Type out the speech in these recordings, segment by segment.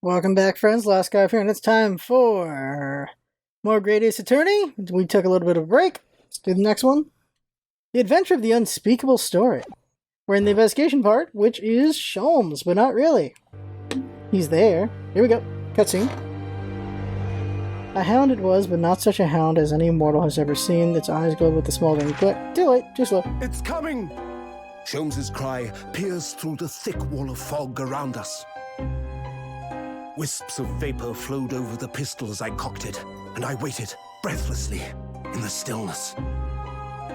Welcome back, friends. Last guy here, and it's time for more Great Ace Attorney. We took a little bit of a break. Let's do the next one. The Adventure of the Unspeakable Story. We're in the investigation part, which is Sholmes, but not really. He's there. Here we go. Cutscene. A hound it was, but not such a hound as any mortal has ever seen. Its eyes glowed with the smoldering glare. Too late, too slow. It's coming! Sholmes's cry pierced through the thick wall of fog around us. Wisps of vapor flowed over the pistol as I cocked it, and I waited, breathlessly, in the stillness.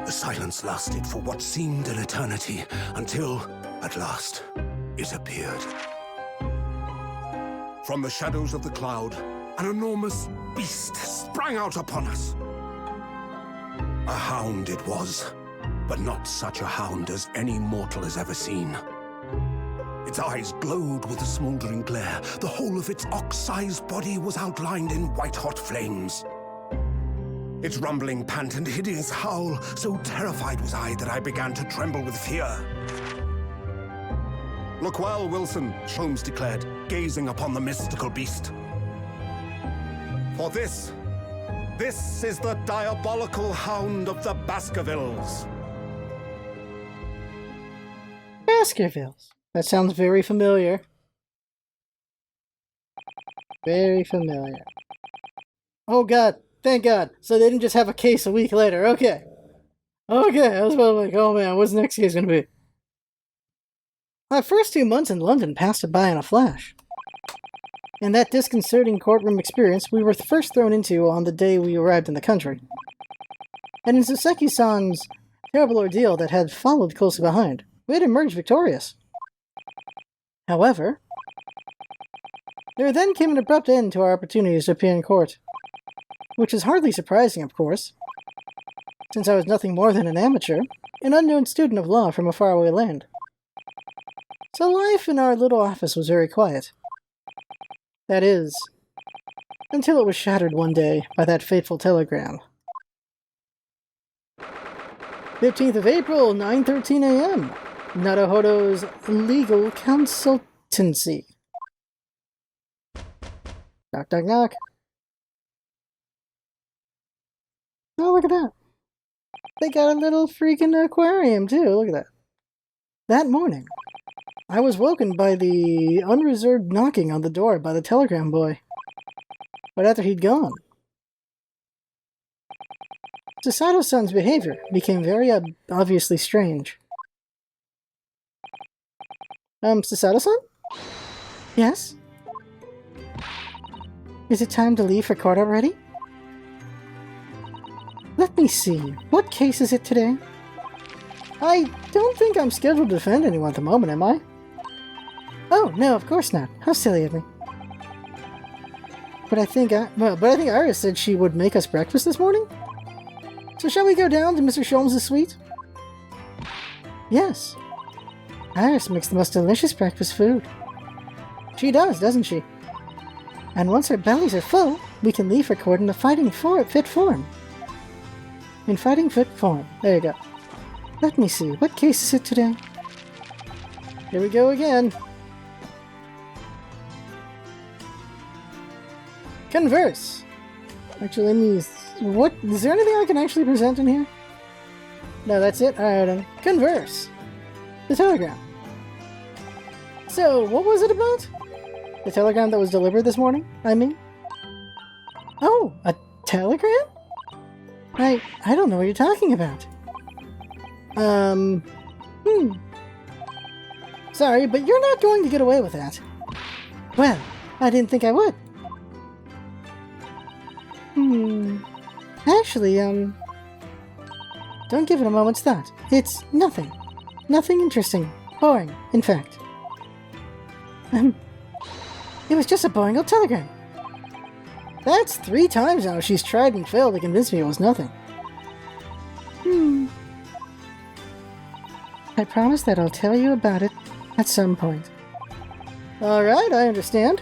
The silence lasted for what seemed an eternity, until, at last, it appeared. From the shadows of the cloud, an enormous beast sprang out upon us. A hound it was, but not such a hound as any mortal has ever seen. Its eyes glowed with a smoldering glare. The whole of its ox-sized body was outlined in white-hot flames. Its rumbling pant and hideous howl, so terrified was I that I began to tremble with fear. "Look well, Wilson," Sholmes declared, gazing upon the mystical beast. "For this is the diabolical hound of the Baskervilles." Baskervilles. That sounds very familiar. Very familiar. Oh god, thank god. So they didn't just have a case a week later. Okay. Okay, I was like, oh man, what's the next case gonna be? My first 2 months in London passed by in a flash. In that disconcerting courtroom experience we were first thrown into on the day we arrived in the country. And in Soseki-san's terrible ordeal that had followed closely behind, we had emerged victorious. However, there then came an abrupt end to our opportunities to appear in court, which is hardly surprising, of course, since I was nothing more than an amateur, an unknown student of law from a faraway land. So life in our little office was very quiet. That is, until it was shattered one day by that fateful telegram. 15th of April, 9:13 a.m. Naruhodo's legal consultancy. Knock, knock, knock. Oh, look at that. They got a little freaking aquarium, too. Look at that. That morning, I was woken by the unreserved knocking on the door by the telegram boy. But after he'd gone, Sasato-san's behavior became very obviously strange. Sasato-san? Yes? Is it time to leave for court already? Let me see. What case is it today? I don't think I'm scheduled to defend anyone at the moment, am I? Oh, no, of course not. How silly of me. But I think Iris said she would make us breakfast this morning? So shall we go down to Mr. Sholmes' suite? Yes. Iris makes the most delicious breakfast food. She does, doesn't she? And once our bellies are full, we can leave for court in a fit form. In fighting fit form. There you go. Let me see. What case is it today? Here we go again. Converse. Actually, let me... What? Is there anything I can actually present in here? No, that's it? Alright then. Converse. The telegram. So, what was it about? The telegram that was delivered this morning, I mean? Oh, a telegram? I don't know what you're talking about. Sorry, but you're not going to get away with that. Well, I didn't think I would. Actually, don't give it a moment's thought. It's nothing. Nothing interesting. Boring, in fact. It was just a boring old telegram. That's 3 times now she's tried and failed to convince me it was nothing. I promise that I'll tell you about it at some point. Alright, I understand.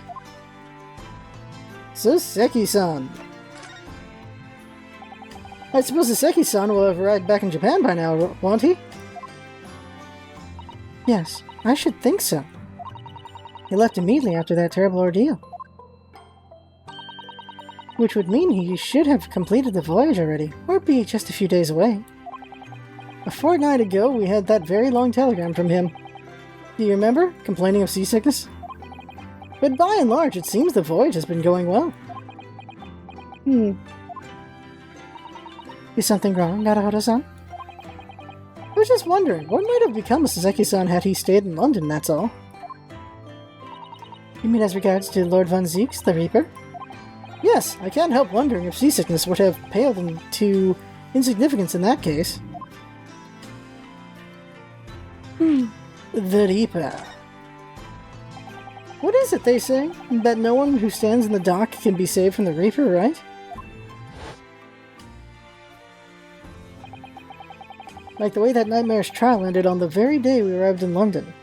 Soseki-san. I suppose Soseki-san will have arrived back in Japan by now, won't he? Yes, I should think so. He left immediately after that terrible ordeal. Which would mean he should have completed the voyage already, or be just a few days away. A fortnight ago, we had that very long telegram from him. Do you remember? Complaining of seasickness? But by and large, it seems the voyage has been going well. Is something wrong, Naruto-san? I was just wondering, what might have become of Saseki-san had he stayed in London, that's all. You mean as regards to Lord Von Zieks, the Reaper? Yes, I can't help wondering if seasickness would have paled into insignificance in that case. The Reaper. What is it they say? That no one who stands in the dock can be saved from the Reaper, right? Like the way that nightmarish trial ended on the very day we arrived in London.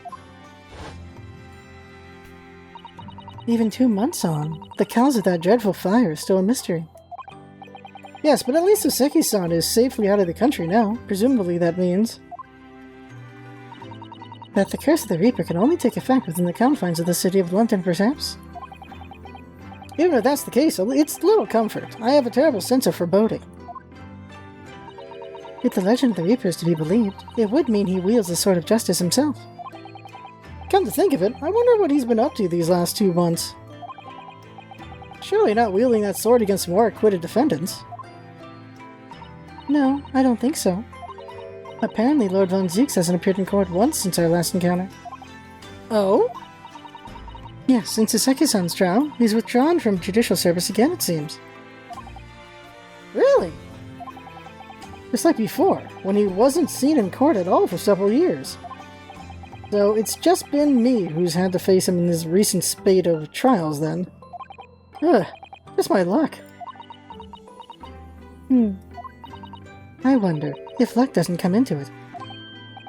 Even 2 months on, the cause of that dreadful fire is still a mystery. Yes, but at least Saseki-san is safely out of the country now. Presumably that means that the curse of the Reaper can only take effect within the confines of the city of London, perhaps? Even if that's the case, it's little comfort. I have a terrible sense of foreboding. If the legend of the Reaper is to be believed, it would mean he wields the sword of justice himself. Come to think of it, I wonder what he's been up to these last 2 months. Surely not wielding that sword against more acquitted defendants. No, I don't think so. Apparently Lord Von Zieks hasn't appeared in court once since our last encounter. Oh? Yes, since Saseki-san's trial, he's withdrawn from judicial service again, it seems. Really? Just like before, when he wasn't seen in court at all for several years. So it's just been me who's had to face him in his recent spate of trials, then. Ugh, just my luck. I wonder if luck doesn't come into it.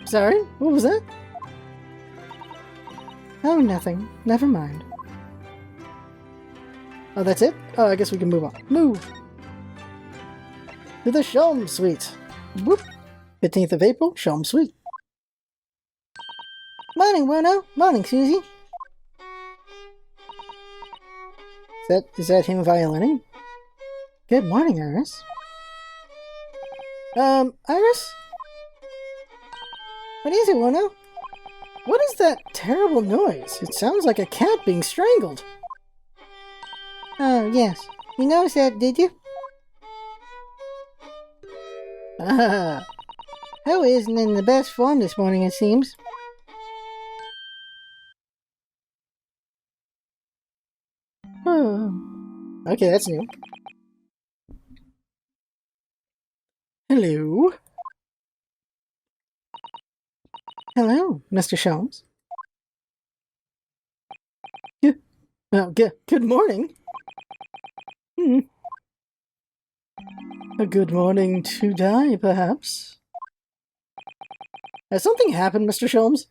Sorry? What was that? Oh, nothing. Never mind. Oh, that's it? Oh, I guess we can move on. Move! To the Sholm Suite. Whoop! 15th of April, Sholm Suite. Morning, Wono. Morning, Susie. Is that him violining? Good morning, Iris. Iris? What is it, Wono? What is that terrible noise? It sounds like a cat being strangled. Oh, yes. You noticed that, did you? Ah. Ho isn't in the best form this morning, it seems. Oh. Okay, that's new. Hello? Hello, Mr. Sholmes. Good morning. A good morning to die, perhaps. Has something happened, Mr. Sholmes?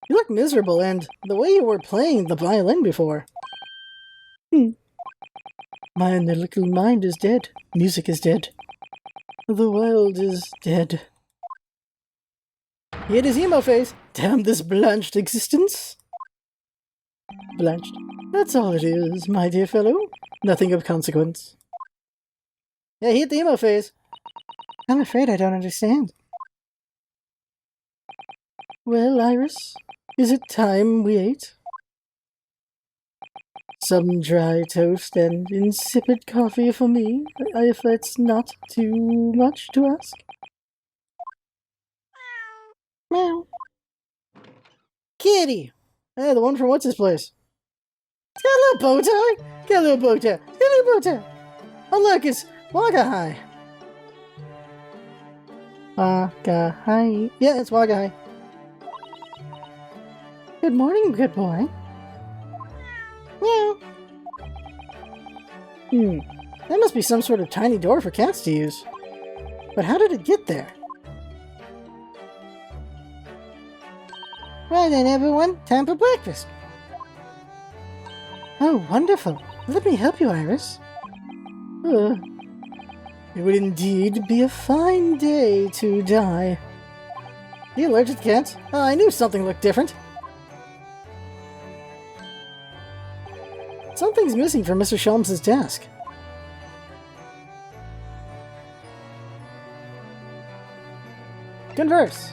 You look miserable, and the way you were playing the violin before. My analytical mind is dead. Music is dead. The world is dead. He had his emo face. Damn this blanched existence. Blanched. That's all it is, my dear fellow. Nothing of consequence. Yeah, he hit the emo phase. I'm afraid I don't understand. Well, Iris, is it time we ate? Some dry toast and insipid coffee for me, if that's not too much to ask. Meow. Kitty! The one from what's-his-place. It's got a little bow tie! Got a little bow tie! Got a little bow tie! Oh look, it's Wagahai! Wagahai. Yeah, it's Wagahai. Good morning, good boy. Meow. That must be some sort of tiny door for cats to use. But how did it get there? Well then, everyone, time for breakfast. Oh, wonderful. Let me help you, Iris. It would indeed be a fine day to die. Are you allergic to cats? Oh, I knew something looked different. Something's missing from Mr. Sholmes' desk. Converse.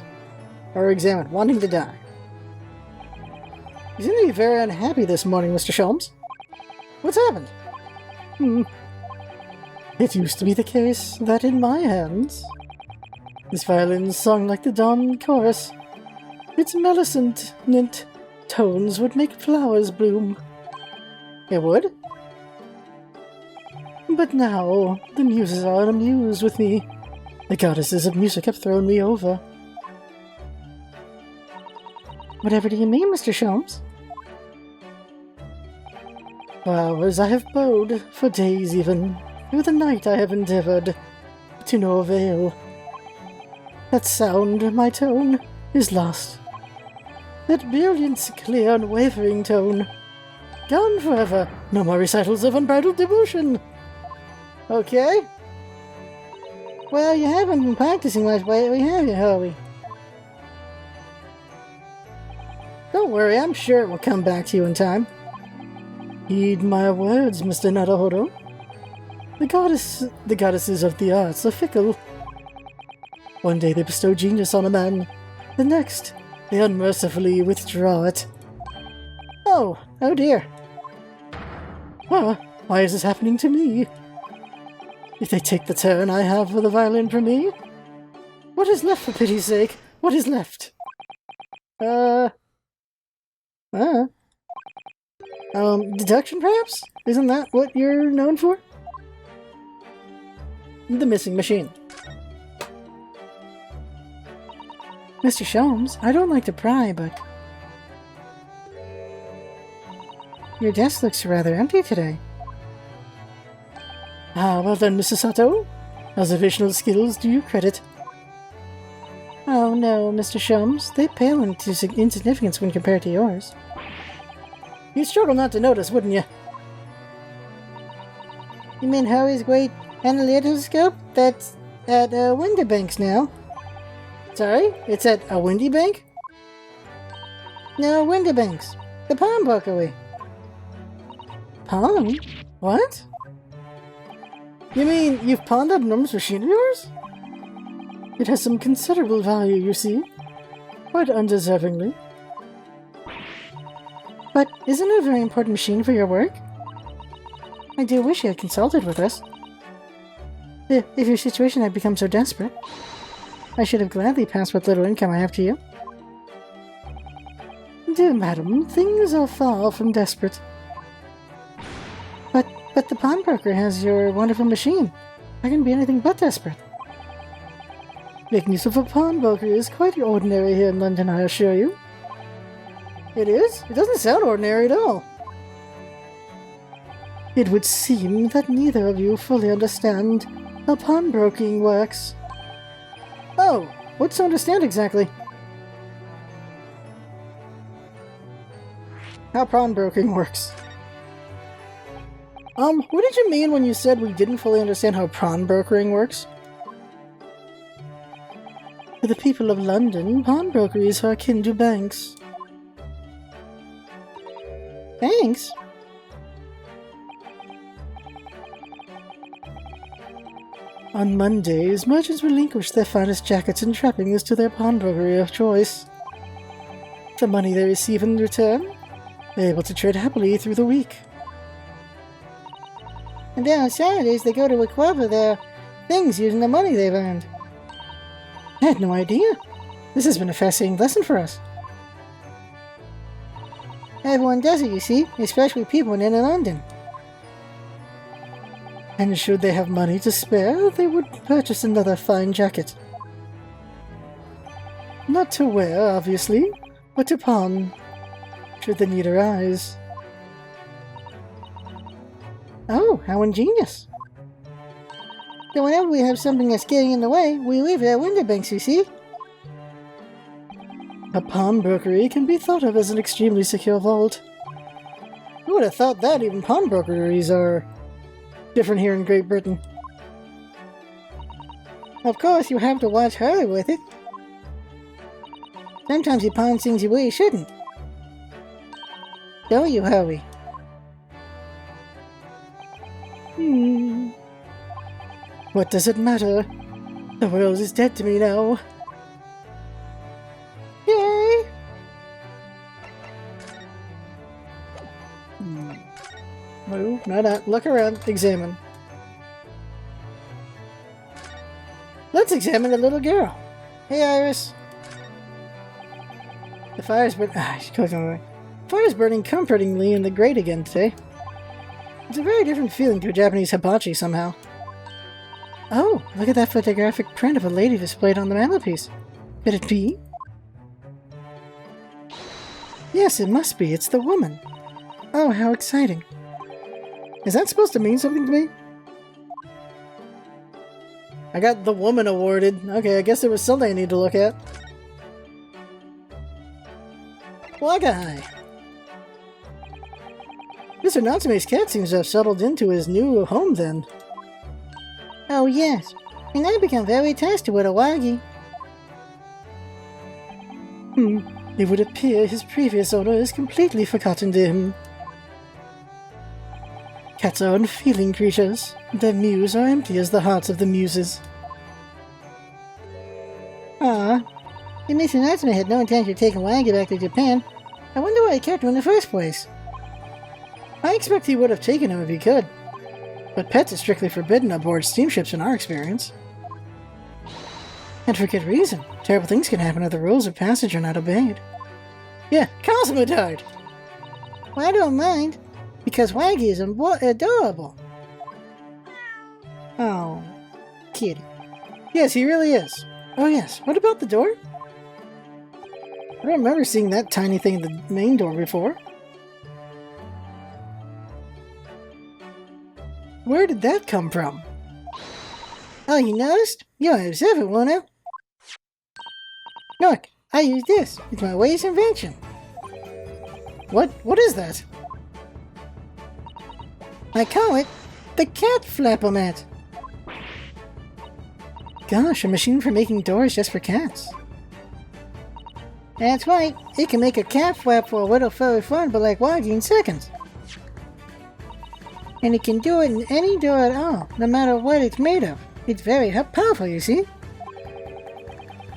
Or examine, wanting to die. You seem to be very unhappy this morning, Mr. Sholmes. What's happened? It used to be the case that in my hands, this violin sung like the dawn chorus. Its melissant tones would make flowers bloom. It would? But now, the muses are unamused with me. The goddesses of music have thrown me over. Whatever do you mean, Mr. Sholmes? For hours I have bowed, for days even. Through the night I have endeavored, to no avail. That sound, my tone, is lost. That brilliant, clear, unwavering tone. Gone forever. No more recitals of unbridled devotion. Okay. Well, you haven't been practicing much lately, have you, Howie? Don't worry, I'm sure it will come back to you in time. Heed my words, Mr. Naruhodo. The goddesses of the arts are fickle. One day they bestow genius on a man. The next, they unmercifully withdraw it. Oh dear. Why is this happening to me? If they take the turn I have for the violin from me? What is left, for pity's sake? What is left? Deduction, perhaps? Isn't that what you're known for? The missing machine. Mr. Sholmes, I don't like to pry, but your desk looks rather empty today. Ah, well done, Mrs. Sato. Observational skills do you credit. Oh no, Mr. Sholmes, they pale into insignificance when compared to yours. You'd struggle not to notice, wouldn't you? You mean Howie's great analytoscope? That's at Windybanks now. Sorry? It's at a Windybank? No, Windybanks. The pawnbrokery. Pawn? What? You mean you've pawned that enormous machine of yours? It has some considerable value, you see. Quite undeservingly. But isn't it a very important machine for your work? I do wish you had consulted with us. If your situation had become so desperate, I should have gladly passed what little income I have to you. Dear madam, things are far from desperate. But the pawnbroker has your wonderful machine. I can be anything but desperate. Making use of a pawnbroker is quite ordinary here in London, I assure you. It is? It doesn't sound ordinary at all. It would seem that neither of you fully understand how pawnbroking works. Oh, what's to understand exactly? How pawnbroking works. What did you mean when you said we didn't fully understand how pawnbrokering works? For the people of London, pawnbrokeries are akin to banks. Banks? On Mondays, merchants relinquish their finest jackets and trappings to their pawnbrokery of choice. The money they receive in return, they're able to trade happily through the week. And then on Saturdays, they go to recover their things using the money they've earned. I had no idea. This has been a fascinating lesson for us. Everyone does it, you see, especially people in London. And should they have money to spare, they would purchase another fine jacket. Not to wear, obviously, but to pawn, should the need arise. Oh, how ingenious. So whenever we have something that's getting in the way, we leave it at Windybanks, you see? A pawnbrokery can be thought of as an extremely secure vault. Who would have thought that even pawnbrokeries are different here in Great Britain? Of course, you have to watch her with it. Sometimes you pawn things you really shouldn't. Don't you, Howie? Hmm. What does it matter? The world is dead to me now. Yay! Move, not out. Look around. Examine. Let's examine the little girl. Hey, Iris. The fire's burning comfortingly in the grate again today. It's a very different feeling to a Japanese hibachi somehow. Oh, look at that photographic print of a lady displayed on the mantelpiece. Could it be? Yes, it must be. It's the woman. Oh, how exciting. Is that supposed to mean something to me? I got the woman awarded. Okay, I guess there was something I need to look at. Wagai! Mr. Natsume's cat seems to have settled into his new home then. Oh yes, and I've become very attached to Wagi. It would appear his previous owner is completely forgotten to him. Cats are unfeeling creatures. Their mews are empty as the hearts of the muses. Ah, if Mr. Natsume had no intention of taking Wagi back to Japan, I wonder why he kept him in the first place. I expect he would have taken him if he could. But pets is strictly forbidden aboard steamships in our experience. And for good reason. Terrible things can happen if the rules of passage are not obeyed. Yeah, Cosmodart! Well, I don't mind, because Wagi is adorable. Oh, kitty. Yes, he really is. Oh yes, what about the door? I don't remember seeing that tiny thing at the main door before. Where did that come from? Oh, you noticed? You don't observe it, won't you? Look, I use this. It's my latest invention. What is that? I call it the cat flapper-mat. Gosh, a machine for making doors just for cats. That's right. It can make a cat flap for a little furry fun, but like Wagi in seconds. And it can do it in any door at all, no matter what it's made of. It's very powerful, you see?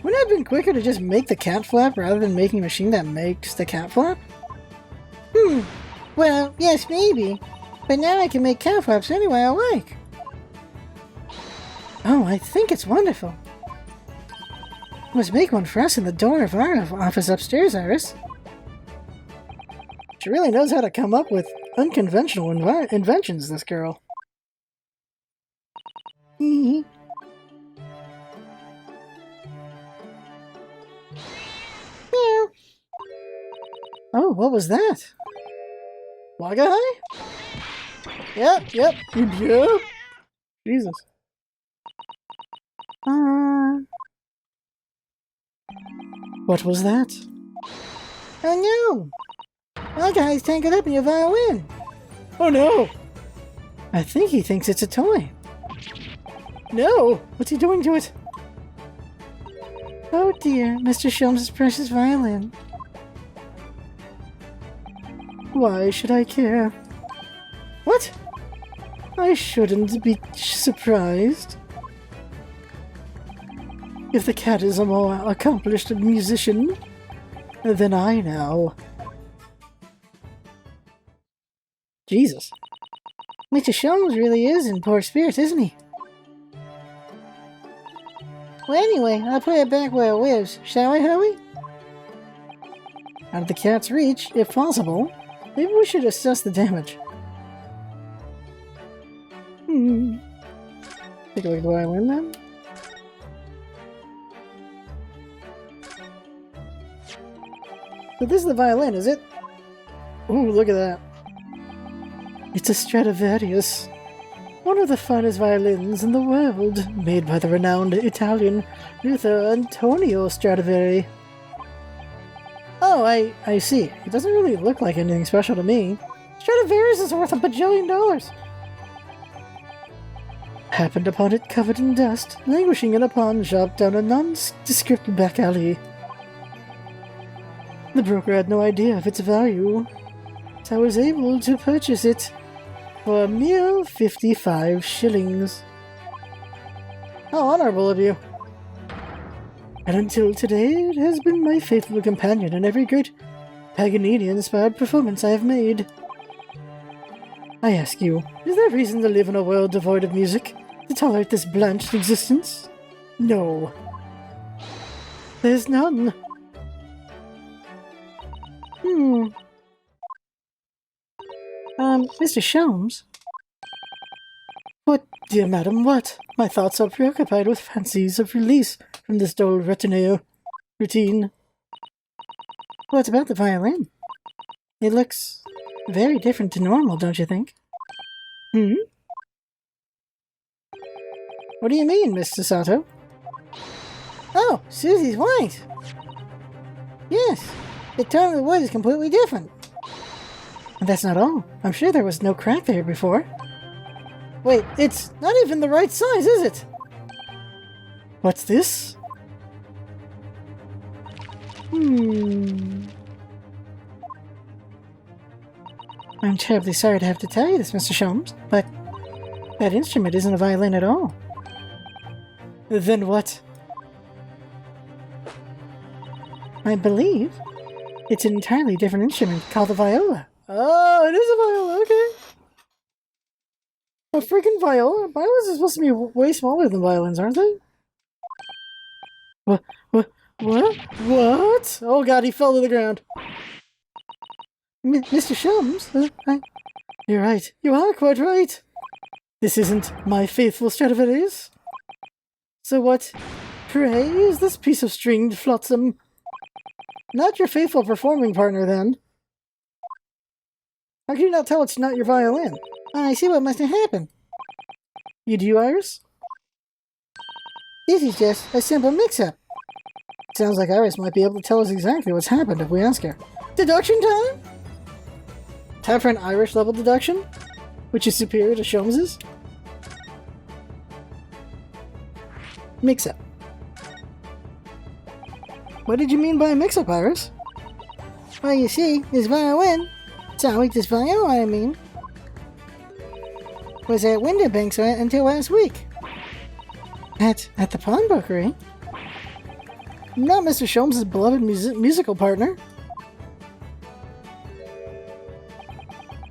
Wouldn't it have been quicker to just make the cat flap rather than making a machine that makes the cat flap? Well, yes, maybe. But now I can make cat flaps any way I like. Oh, I think it's wonderful. Let's make one for us in the door of our office upstairs, Iris. She really knows how to come up with unconventional inventions, this girl. Meow. Oh, what was that? Wagai? Yep. Jesus. What was that? Oh no! Wagai's tangled up in your violin! Oh no! I think he thinks it's a toy. No! What's he doing to it? Oh dear, Mr. Sholmes' precious violin. Why should I care? What? I shouldn't be surprised. If the cat is a more accomplished musician than I now. Jesus. Mr. Sholmes really is in poor spirits, isn't he? Well, anyway, I'll put it back where it lives. Shall I, Howie? Out of the cat's reach, if possible. Maybe we should assess the damage. Take a look at the violin then. So this is the violin, is it? Ooh, look at that. It's a Stradivarius. One of the finest violins in the world, made by the renowned Italian Luther Antonio Stradivari. Oh, I see. It doesn't really look like anything special to me. Stradivarius is worth $1 bajillion. Happened upon it covered in dust, languishing in a pawn shop down a nondescript back alley. The broker had no idea of its value, so I was able to purchase it for for a mere 55 shillings. How honorable of you. And until today, it has been my faithful companion in every great Paganini-inspired performance I have made. I ask you, is there reason to live in a world devoid of music, to tolerate this blanched existence? No. There's none. Mr. Sholmes? What, dear madam, what? My thoughts are preoccupied with fancies of release from this dull routine. What about the violin? It looks very different to normal, don't you think? What do you mean, Mr. Sato? Oh, Susie's white! Yes, the tone of the wood is completely different. And that's not all. I'm sure there was no crack there before. Wait, it's not even the right size, is it? What's this? I'm terribly sorry to have to tell you this, Mr. Sholmes, but that instrument isn't a violin at all. Then what? I believe it's an entirely different instrument called a viola. Oh, it is a viola, okay. A freaking viola? Violas are supposed to be way smaller than violins, aren't they? What? What? Oh god, he fell to the ground. Mr. Sholmes? You're right. You are quite right. This isn't my faithful Stradivarius. So what, pray, is this piece of stringed flotsam? Not your faithful performing partner, then. How can you not tell it's not your violin? I see what must have happened. You do, Iris? This is just a simple mix-up. Sounds like Iris might be able to tell us exactly what's happened if we ask her. Deduction time? Time for an Irish level deduction? Which is superior to Sholmes's? Mix-up. What did you mean by a mix-up, Iris? Well, you see, this violin, sorry, this viola, I mean, was at Winterbanks until last week. At the pawnbroker, not Mr. Sholmes' beloved musical partner.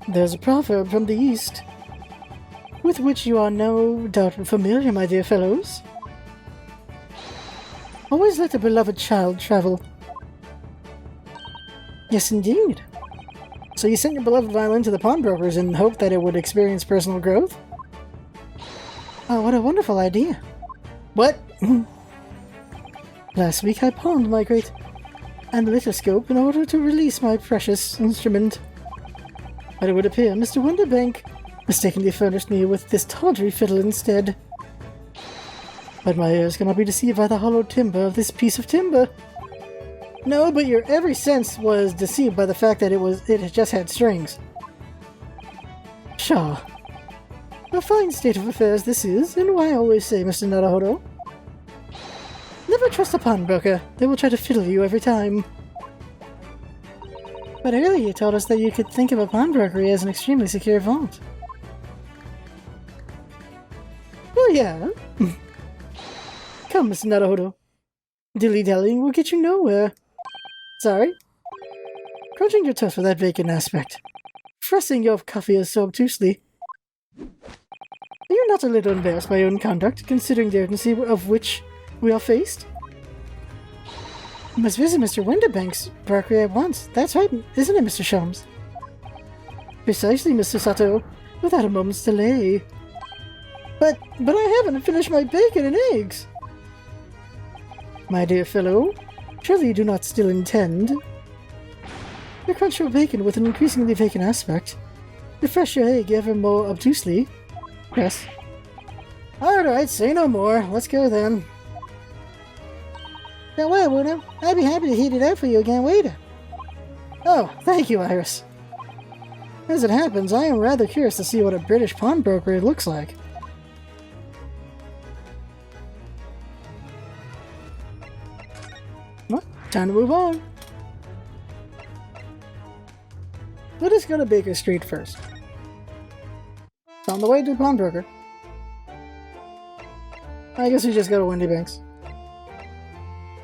There's a proverb from the East, with which you are no doubt familiar, my dear fellows. Always let a beloved child travel. Yes, indeed. So you sent your beloved violin to the pawnbrokers in hope that it would experience personal growth? Oh, what a wonderful idea. What? Last week I pawned my great analytoscope in order to release my precious instrument. But it would appear Mr. Winterbank mistakenly furnished me with this tawdry fiddle instead. But my ears cannot be deceived by the hollow timbre of this piece of timber. No, but your every sense was deceived by the fact that it just had strings. Pshaw. A fine state of affairs this is, and why I always say, Mr. Naruhodo, never trust a pawnbroker. They will try to fiddle you every time. But earlier you told us that you could think of a pawnbrokery as an extremely secure vault. Well, yeah. Come, Mr. Naruhodo. Dilly-dallying will get you nowhere. Sorry? Crunching your toast with that vacant aspect. Pressing your coffee so obtusely. Are you not a little embarrassed by your own conduct, considering the urgency of which we are faced? You must visit Mr. Winterbank's brokery at once. That's right, isn't it, Mr. Sholmes? Precisely, Mr. Sato, without a moment's delay. But I haven't finished my bacon and eggs! My dear fellow, surely you do not still intend? You crunch your bacon with an increasingly vacant aspect. Refresh your egg ever more obtusely. Yes. Alright, say no more. Let's go then. Don't worry, Wuno. I'd be happy to heat it up for you again later. Oh, thank you, Iris. As it happens, I am rather curious to see what a British pawnbroker looks like. Well, time to move on. Let us go to Baker Street first. On the way to the pawnbroker. I guess we just go to Windy Banks.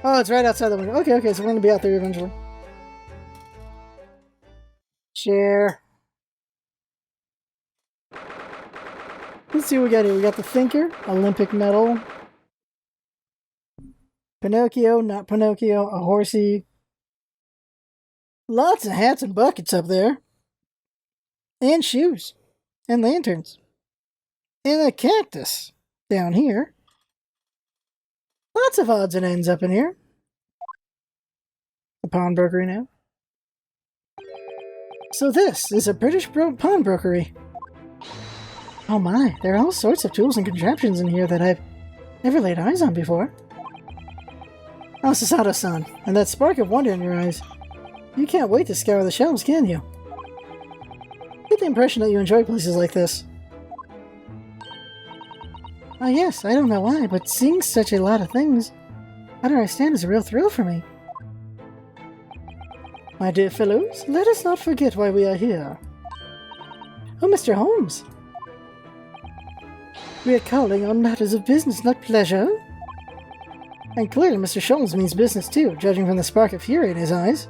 Oh, it's right outside the window. Okay, so we're going to be out there eventually. Share. Let's see what we got here. We got the Thinker, Olympic medal, Pinocchio, not Pinocchio, a horsey. Lots of hats and buckets up there. And shoes. And lanterns. And a cactus down here. Lots of odds and ends up in here. The pawnbrokery now. So this is a British pawnbrokery. Oh my, there are all sorts of tools and contraptions in here that I've never laid eyes on before. Oh, Susato-san, and that spark of wonder in your eyes. You can't wait to scour the shelves, can you? I get the impression that you enjoy places like this. Oh yes, I don't know why, but seeing such a lot of things out of our stand is a real thrill for me. My dear fellows, let us not forget why we are here. Oh, Mr. Holmes. We are calling on matters of business, not pleasure. And clearly Mr. Sholmes means business too, judging from the spark of fury in his eyes.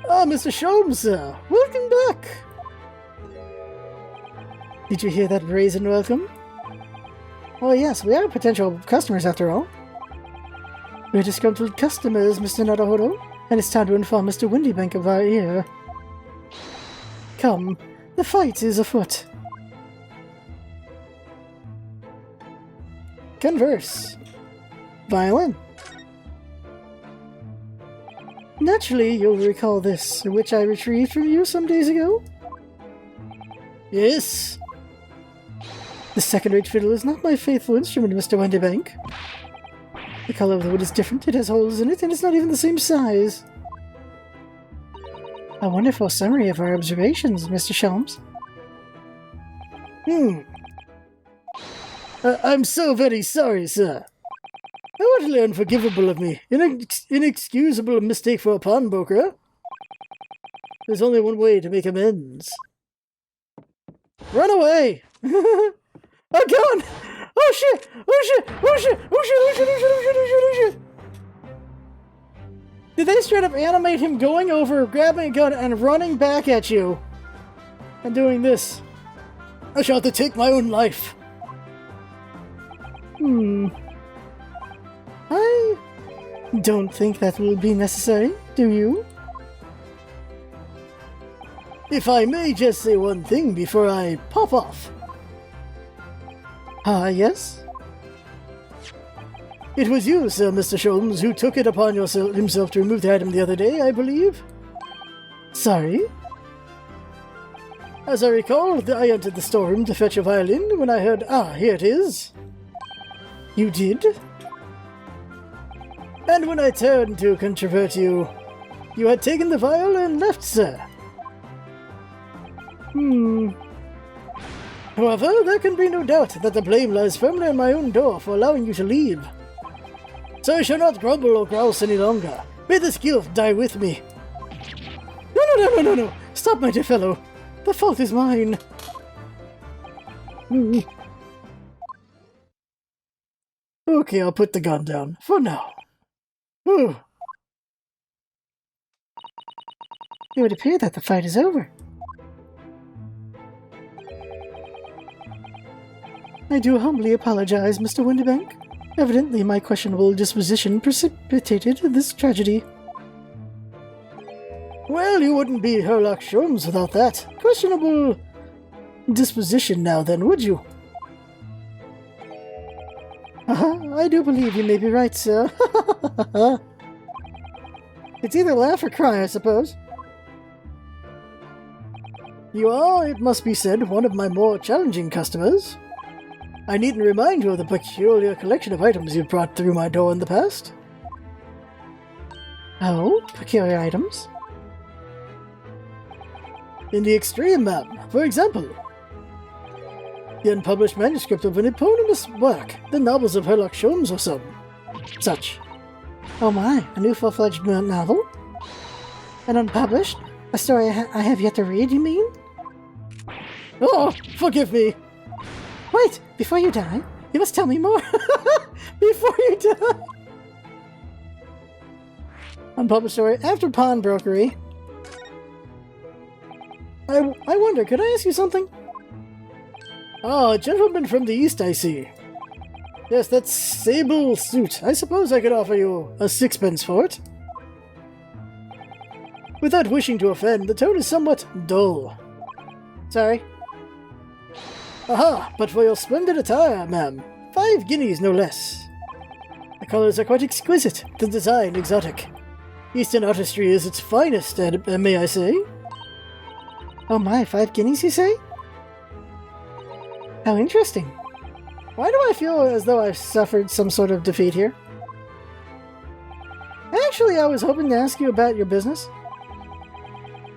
Ah, Mr. Sholmes, sir. Welcome back. Did you hear that brazen welcome? Oh yes, we are potential customers after all. We're disgruntled customers, Mr. Naruhodo, and it's time to inform Mr. Windybank of our ear. Come, the fight is afoot. Converse. Violin. Naturally, you'll recall this, which I retrieved from you some days ago. Yes. The second-rate fiddle is not my faithful instrument, Mr. Windybank. The color of the wood is different, it has holes in it, and it's not even the same size. A wonderful summary of our observations, Mr. Sholmes. I'm so very sorry, sir. How utterly unforgivable of me. Inexcusable mistake for a pawnbroker. There's only one way to make amends. Run away! A gun! Oh shit! Oh shit! Oh shit! Oh shit! Oh shit! Oh shit! Oh shit! Oh shit! Did they straight up animate him going over, grabbing a gun, and running back at you? And doing this? I shall have to take my own life. I don't think that will be necessary, do you? If I may just say one thing before I pop off. Yes? It was you, Sir Mr. Sholmes, who took it upon himself to remove the item the other day, I believe? Sorry? As I recall, I entered the storeroom to fetch a violin when I heard, here it is. You did? And when I turned to controvert you, you had taken the vial and left, sir. However, there can be no doubt that the blame lies firmly on my own door for allowing you to leave. So I shall not grumble or grouse any longer. May this guilt die with me. No. Stop, my dear fellow. The fault is mine. Okay, I'll put the gun down. For now. It would appear that the fight is over. I do humbly apologize, Mr. Windybank. Evidently, my questionable disposition precipitated this tragedy. Well, you wouldn't be Sherlock Sholmes without that. Questionable disposition now then, would you? I do believe you may be right, sir. It's either laugh or cry, I suppose. You are, it must be said, one of my more challenging customers. I needn't remind you of the peculiar collection of items you've brought through my door in the past. Oh, peculiar items? In the extreme, ma'am. For example, the unpublished manuscript of an eponymous work, the novels of Sherlock Sholmes or such. Oh my, a new full-fledged novel? An unpublished? A story I have yet to read, you mean? Oh, forgive me. Wait, before you die, you must tell me more. Before you die. Unpublished story after pawnbrokery. I wonder, could I ask you something? Oh, a gentleman from the east, I see. Yes, that sable suit. I suppose I could offer you a sixpence for it. Without wishing to offend, the tone is somewhat dull. Sorry. Aha, but for your splendid attire, ma'am. 5 guineas, no less. The colours are quite exquisite, the design exotic. Eastern artistry is its finest, may I say? Oh my, 5 guineas, you say? How interesting. Why do I feel as though I've suffered some sort of defeat here? Actually, I was hoping to ask you about your business.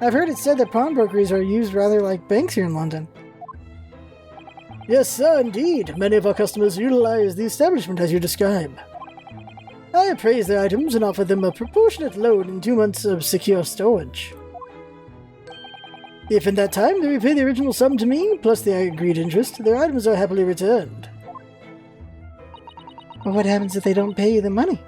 I've heard it said that pawnbrokeries are used rather like banks here in London. Yes, sir, indeed. Many of our customers utilize the establishment as you describe. I appraise their items and offer them a proportionate loan in 2 months of secure storage. If in that time they repay the original sum to me, plus the agreed interest, their items are happily returned. Well, what happens if they don't pay you the money?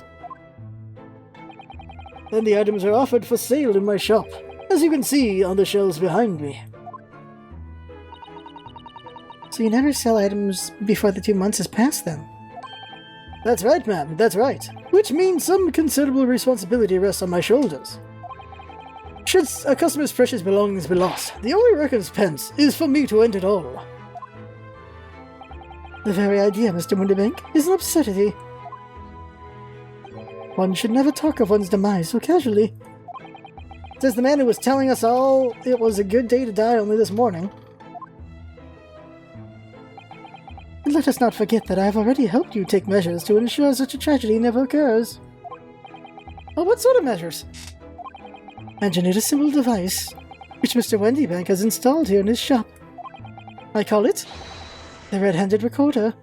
Then the items are offered for sale in my shop, as you can see on the shelves behind me. So you never sell items before the 2 months has passed, then? That's right, ma'am, that's right. Which means some considerable responsibility rests on my shoulders. Should a customer's precious belongings be lost, the only recompense is for me to end it all. The very idea, Mr. Winterbank, is an absurdity. One should never talk of one's demise so casually. Says the man who was telling us all it was a good day to die only this morning. And let us not forget that I have already helped you take measures to ensure such a tragedy never occurs. Well, what sort of measures? Engineered a simple device, which Mr. Winterbank has installed here in his shop. I call it the Red-Handed Recorder.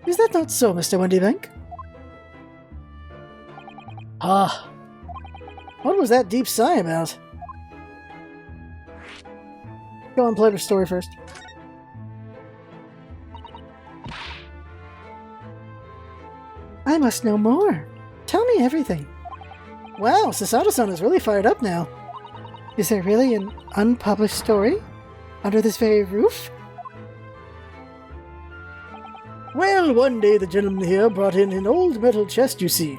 Is that not so, Mr. Winterbank? Ah. What was that deep sigh about? Go on, play the story first. I must know more. Tell me everything. Wow, Sasato-san is really fired up now. Is there really an unpublished story? Under this very roof? Well, one day the gentleman here brought in an old metal chest, you see.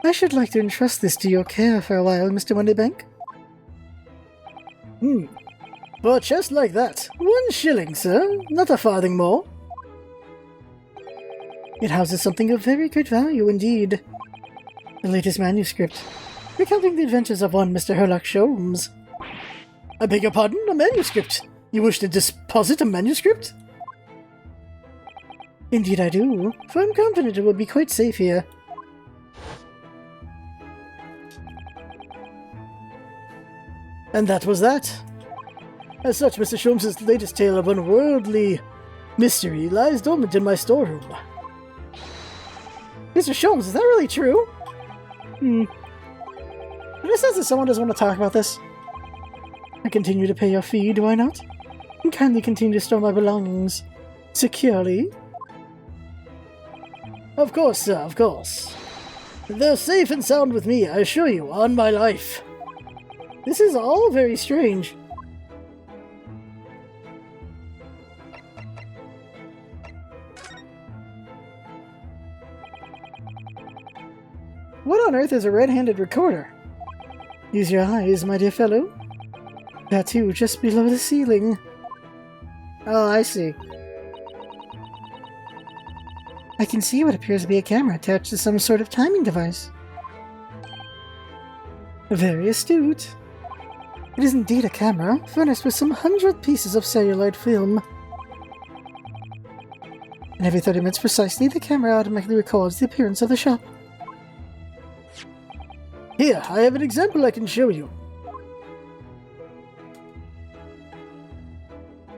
I should like to entrust this to your care for a while, Mr. Winterbank. For a chest like that, 1 shilling, sir, not a farthing more. It houses something of very great value indeed. The latest manuscript, recounting the adventures of one Mr. Herlock Sholmes. I beg your pardon, a manuscript? You wish to deposit a manuscript? Indeed I do, for I'm confident it will be quite safe here. And that was that. As such, Mr. Sholmes' latest tale of unworldly mystery lies dormant in my storeroom. Mr. Sholmes, is that really true? But it says that someone doesn't want to talk about this. I continue to pay your fee, do I not? And kindly continue to store my belongings securely. Of course, sir, of course. They're safe and sound with me, I assure you, on my life. This is all very strange. What on earth is a red-handed recorder? Use your eyes, my dear fellow. That too, just below the ceiling. Oh, I see. I can see what appears to be a camera attached to some sort of timing device. Very astute. It is indeed a camera, furnished with some 100 pieces of celluloid film. And every 30 minutes precisely, the camera automatically records the appearance of the shop. Here, I have an example I can show you.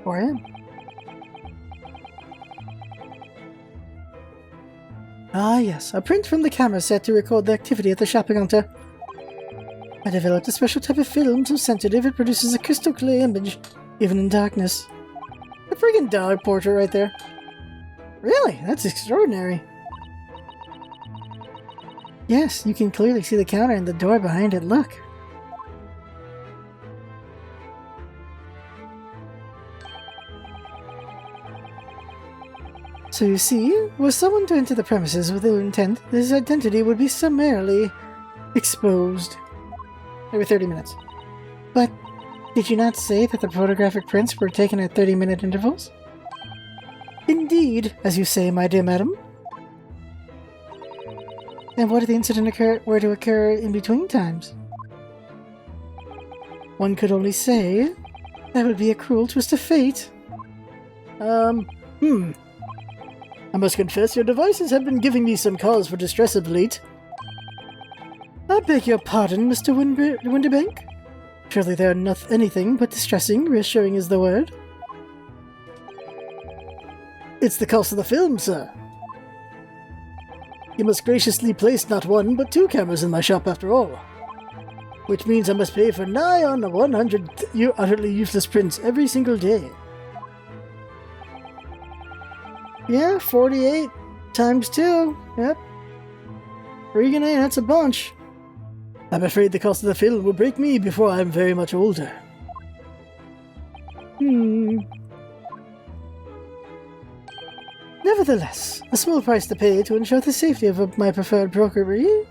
Or I am. Ah yes, a print from the camera set to record the activity at the shopping counter. I developed a special type of film so sensitive it produces a crystal clear image, even in darkness. A friggin' dog portrait right there. Really? That's extraordinary. Yes, you can clearly see the counter and the door behind it. Look. So you see, was someone to enter the premises with ill intent, his identity would be summarily exposed. Every 30 minutes. But did you not say that the photographic prints were taken at 30-minute intervals? Indeed, as you say, my dear madam. And what if the incident were to occur in between times? One could only say that would be a cruel twist of fate. I must confess your devices have been giving me some cause for distress of late. I beg your pardon, Mr. Winterbank. Surely they are not anything but distressing, reassuring is the word. It's the cost of the film, sir. You must graciously place not one, but 2 cameras in my shop after all. Which means I must pay for nigh on 100 utterly useless prints every single day. Yeah, 48 times 2. Yep. Regan, that's a bunch. I'm afraid the cost of the film will break me before I'm very much older. Nevertheless, a small price to pay to ensure the safety of my preferred brokery.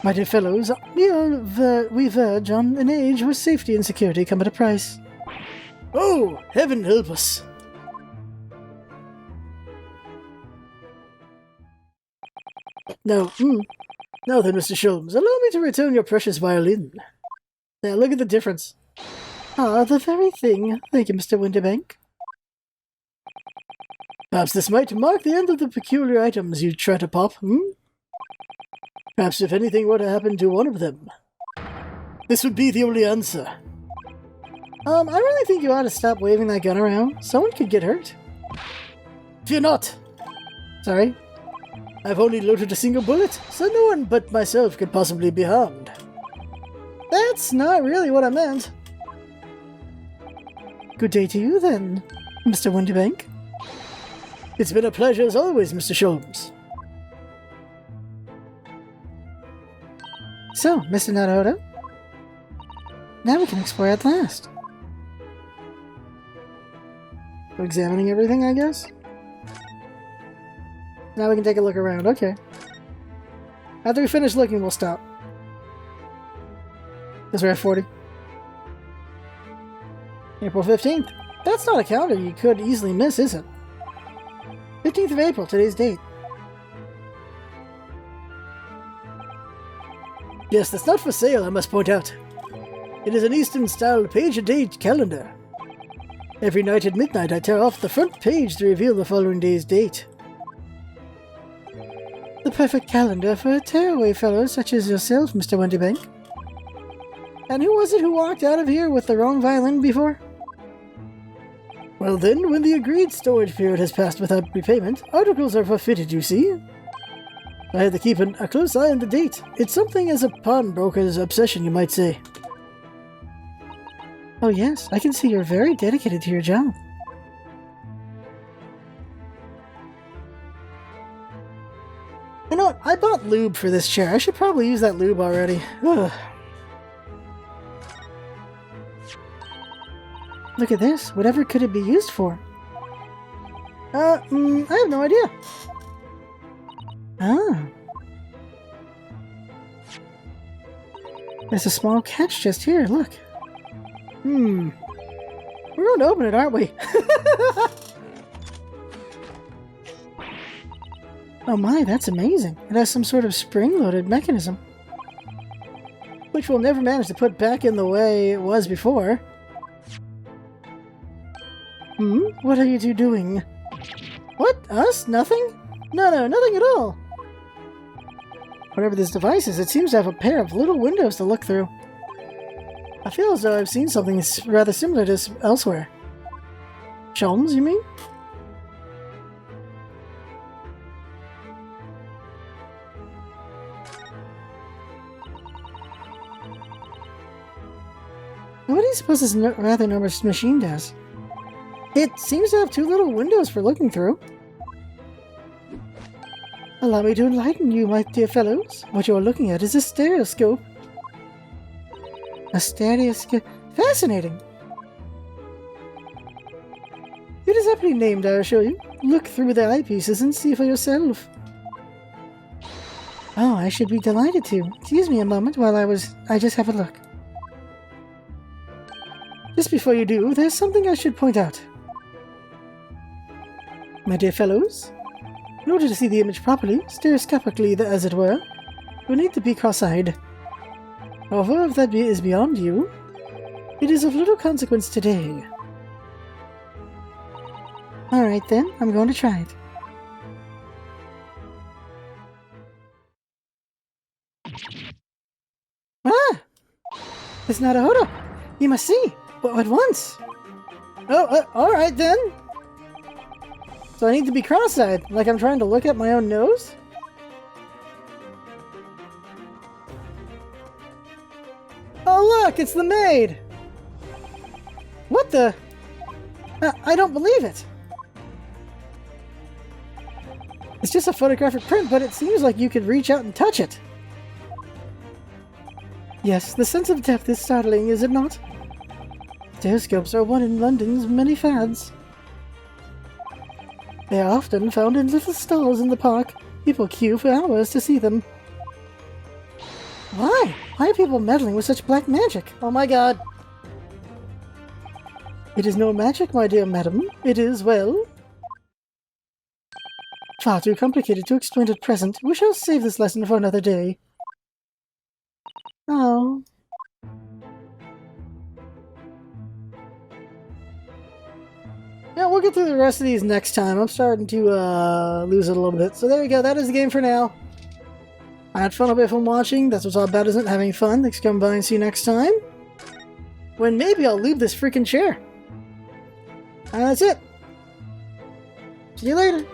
My dear fellows, we verge on an age where safety and security come at a price. Oh, heaven help us! Now then, Mr. Sholmes, allow me to return your precious violin. Now, look at the difference. Ah, the very thing. Thank you, Mr. Winterbank. Perhaps this might mark the end of the peculiar items you try to pop, Perhaps if anything were to happen to one of them, this would be the only answer. I really think you ought to stop waving that gun around. Someone could get hurt. Fear not! Sorry. I've only loaded a single bullet, so no one but myself could possibly be harmed. That's not really what I meant. Good day to you, then, Mr. Winterbank. It's been a pleasure as always, Mr. Sholmes. So, Mr. Naruto, now we can explore at last. We're examining everything, I guess? Now we can take a look around, okay. After we finish looking, we'll stop. Because we're at 40. April 15th. That's not a calendar you could easily miss, is it? 15th of April, today's date. Yes, that's not for sale, I must point out. It is an Eastern-style page-a-day calendar. Every night at midnight, I tear off the front page to reveal the following day's date. The perfect calendar for a tearaway fellow such as yourself, Mr. Winterbank. And who was it who walked out of here with the wrong violin before? Well then, when the agreed storage period has passed without repayment, articles are forfeited, you see. I had to keep a close eye on the date. It's something as a pawnbroker's obsession, you might say. Oh yes, I can see you're very dedicated to your job. You know what? I bought lube for this chair. I should probably use that lube already. Ugh. Look at this. Whatever could it be used for? I have no idea. Ah. There's a small catch just here, look. We're going to open it, aren't we? Oh my, that's amazing. It has some sort of spring-loaded mechanism. Which we'll never manage to put back in the way it was before. What are you two doing? What? Us? Nothing? No, nothing at all. Whatever this device is, it seems to have a pair of little windows to look through. I feel as though I've seen something rather similar to this elsewhere. Sholmes, you mean? What do you suppose this rather enormous machine does? It seems to have two little windows for looking through. Allow me to enlighten you, my dear fellows. What you are looking at is a stereoscope. A stereoscope? Fascinating! It is aptly named, I assure you. Look through the eyepieces and see for yourself. Oh, I should be delighted to. Excuse me a moment while I just have a look. Just before you do, there's something I should point out. My dear fellows, in order to see the image properly, stereoscopically as it were, you'll need to be cross-eyed. However, if that is beyond you, it is of little consequence today. Alright then, I'm going to try it. Ah! It's not a hold up! You must see! But at once! Oh, alright then! So I need to be cross-eyed, like I'm trying to look at my own nose? Oh look, it's the maid! What the? I don't believe it! It's just a photographic print, but it seems like you could reach out and touch it. Yes, the sense of depth is startling, is it not? Stereoscopes are one in London's many fads. They are often found in little stalls in the park. People queue for hours to see them. Why? Why are people meddling with such black magic? Oh my god! It is no magic, my dear madam. It is, well, far too complicated to explain at present. We shall save this lesson for another day. Oh. Yeah, we'll get through the rest of these next time. I'm starting to lose it a little bit. So there you go. That is the game for now. I had fun a bit from watching. That's what's all about, isn't it? Having fun. Thanks for coming by and see you next time. When maybe I'll leave this freaking chair. And that's it. See you later.